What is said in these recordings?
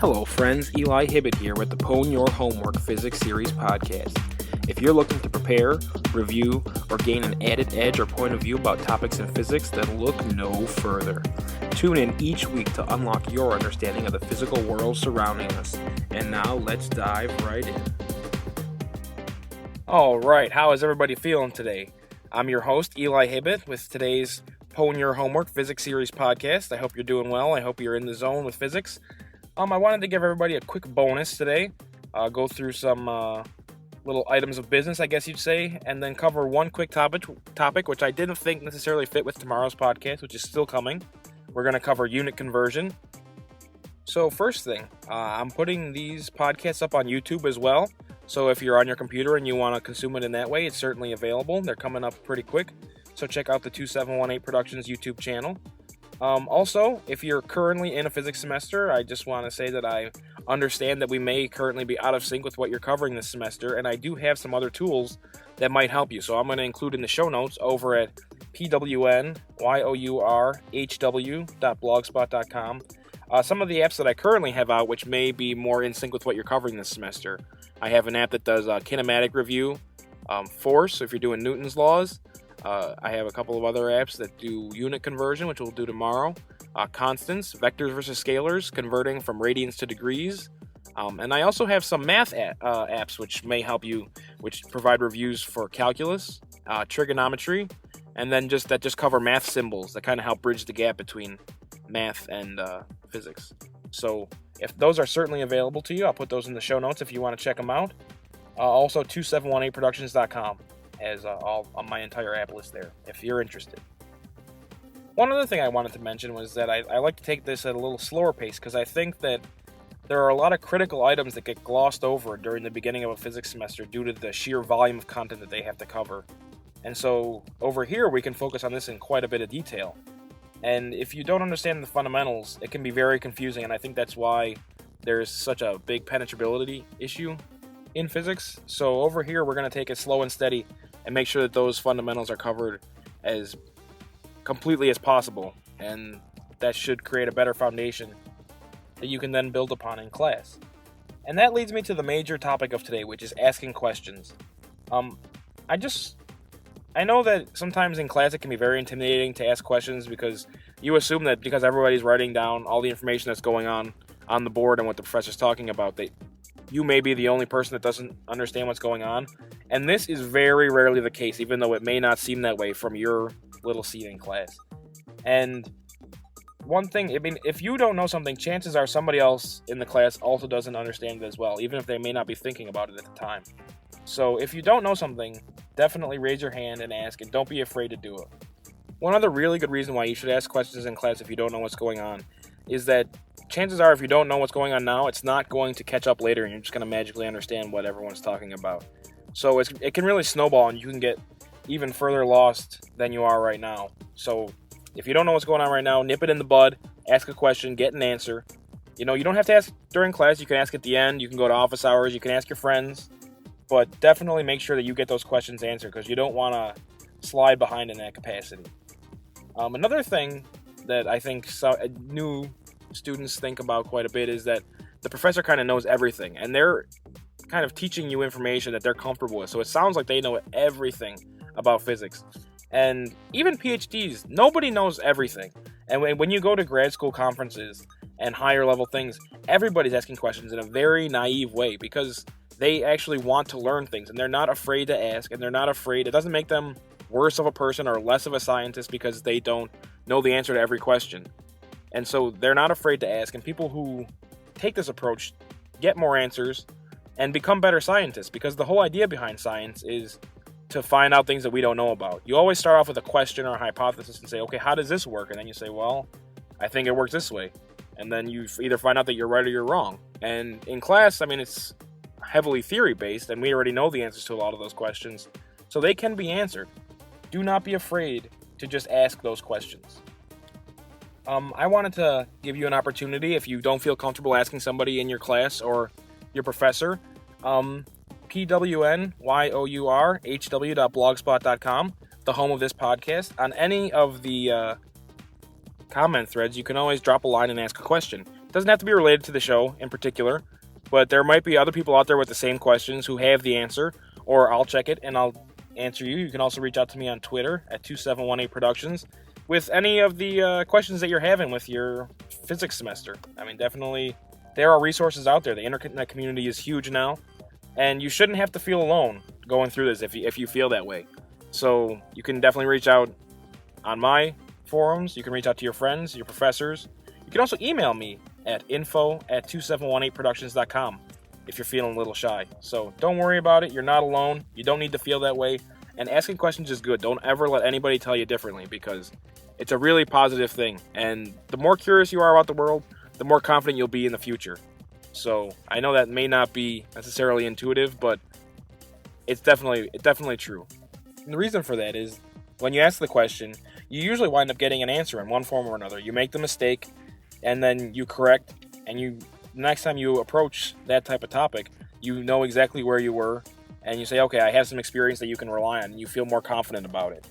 Hello friends, Eli Hibbett here with the Pwn Your Homework Physics Series podcast. If you're looking to prepare, review, or gain an added edge or point of view about topics in physics, then look no further. Tune in each week to unlock your understanding of the physical world surrounding us. And now let's dive right in. Alright, how is everybody feeling today? I'm your host, Eli Hibbett, with today's Pwn Your Homework Physics Series podcast. I hope you're doing well. I hope you're in the zone with physics. I wanted to give everybody a quick bonus today. Go through some little items of business, I guess you'd say, and then cover one quick topic which I didn't think necessarily fit with tomorrow's podcast, which is still coming. We're going to cover unit conversion. So first thing, I'm putting these podcasts up on YouTube as well. So if you're on your computer and you want to consume it in that way, it's certainly available. They're coming up pretty quick. So check out the 2718 Productions YouTube channel. Also, if you're currently in a physics semester, I just want to say that I understand that we may currently be out of sync with what you're covering this semester, and I do have some other tools that might help you. So I'm going to include in the show notes over at pwnyourhw.blogspot.com some of the apps that I currently have out, which may be more in sync with what you're covering this semester. I have an app that does kinematic review, force, if you're doing Newton's laws. I have a couple of other apps that do unit conversion, which we'll do tomorrow. Constants, vectors versus scalars, converting from radians to degrees. And I also have some math apps which may help you, which provide reviews for calculus, trigonometry, and then just cover math symbols that kind of help bridge the gap between math and physics. So if those are certainly available to you, I'll put those in the show notes if you want to check them out. Also, 2718productions.com. has all on my entire app list there, if you're interested. One other thing I wanted to mention was that I like to take this at a little slower pace because I think that there are a lot of critical items that get glossed over during the beginning of a physics semester due to the sheer volume of content that they have to cover. And so over here we can focus on this in quite a bit of detail. And if you don't understand the fundamentals, it can be very confusing, and I think that's why there's such a big penetrability issue in physics. So over here we're going to take it slow and steady and make sure that those fundamentals are covered as completely as possible, and that should create a better foundation that you can then build upon in class. And that leads me to the major topic of today, which is asking questions. I know that sometimes in class it can be very intimidating to ask questions because you assume that because everybody's writing down all the information that's going on the board and what the professor's talking about, that you may be the only person that doesn't understand what's going on. And this is very rarely the case, even though it may not seem that way from your little seat in class. And one thing, if you don't know something, chances are somebody else in the class also doesn't understand it as well, even if they may not be thinking about it at the time. So if you don't know something, definitely raise your hand and ask, and don't be afraid to do it. One other really good reason why you should ask questions in class if you don't know what's going on is that chances are if you don't know what's going on now, it's not going to catch up later and you're just going to magically understand what everyone's talking about. So it can really snowball and you can get even further lost than you are right now. So if you don't know what's going on right now, nip it in the bud, ask a question, get an answer. You don't have to ask during class. You can ask at the end. You can go to office hours. You can ask your friends. But definitely make sure that you get those questions answered because you don't want to slide behind in that capacity. Another thing that I think new students think about quite a bit is that the professor kind of knows everything, and they're kind of teaching you information that they're comfortable with. So it sounds like they know everything about physics. And even PhDs, nobody knows everything. And when you go to grad school conferences and higher level things, everybody's asking questions in a very naive way because they actually want to learn things and they're not afraid to ask, and they're not afraid. It doesn't make them worse of a person or less of a scientist because they don't know the answer to every question. And so they're not afraid to ask, and people who take this approach get more answers and become better scientists, because the whole idea behind science is to find out things that we don't know about. You always start off with a question or a hypothesis and say, okay, how does this work? And then you say, well, I think it works this way. And then you either find out that you're right or you're wrong. And in class, it's heavily theory-based, and we already know the answers to a lot of those questions. So they can be answered. Do not be afraid to just ask those questions. I wanted to give you an opportunity, if you don't feel comfortable asking somebody in your class or your professor, pwnyourhw.blogspot.com, the home of this podcast. On any of the comment threads, you can always drop a line and ask a question. doesn't have to be related to the show in particular, but there might be other people out there with the same questions who have the answer, or I'll check it and I'll answer you. You can also reach out to me on Twitter at 2718productions with any of the questions that you're having with your physics semester. I mean, definitely, there are resources out there. The internet community is huge now, and you shouldn't have to feel alone going through this if you feel that way. So you can definitely reach out on my forums. You can reach out to your friends, your professors. You can also email me at info@2718productions.com if you're feeling a little shy. So don't worry about it. You're not alone. You don't need to feel that way. And asking questions is good. Don't ever let anybody tell you differently, because it's a really positive thing. And the more curious you are about the world, the more confident you'll be in the future. So I know that may not be necessarily intuitive, but it's definitely true. And the reason for that is when you ask the question, you usually wind up getting an answer in one form or another. You make the mistake, and then you correct, and next time you approach that type of topic, you know exactly where you were, and you say, okay, I have some experience that you can rely on, and you feel more confident about it.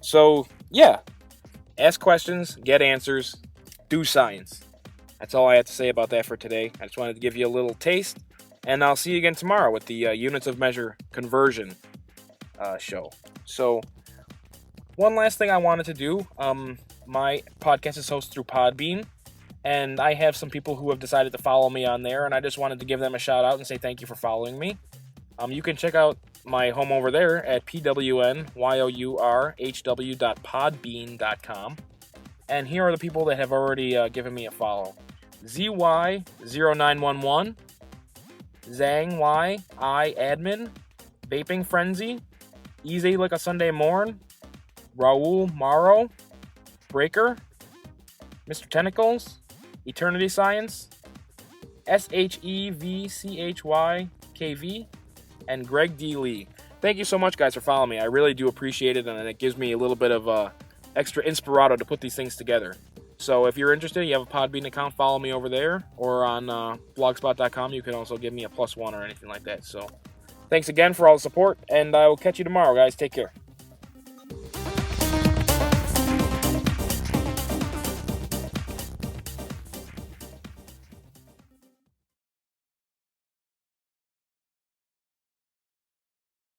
So, yeah, ask questions, get answers, do science. That's all I have to say about that for today. I just wanted to give you a little taste, and I'll see you again tomorrow with the units of measure conversion show. So, one last thing I wanted to do, my podcast is hosted through Podbean, and I have some people who have decided to follow me on there, and I just wanted to give them a shout out and say thank you for following me. You can check out my home over there at pwnyourhw.podbean.com, and here are the people that have already given me a follow. ZY0911, Zhang Y I Admin, Vaping Frenzy, Easy Like a Sunday Morn, Raul Morrow, Breaker, Mr. Tentacles, Eternity Science, SHEVCHYKV, and Greg D. Lee. Thank you so much, guys, for following me. I really do appreciate it, and it gives me a little bit of extra inspirato to put these things together. So if you're interested, you have a Podbean account, follow me over there, or on blogspot.com. You can also give me a +1 or anything like that. So thanks again for all the support, and I will catch you tomorrow, guys. Take care.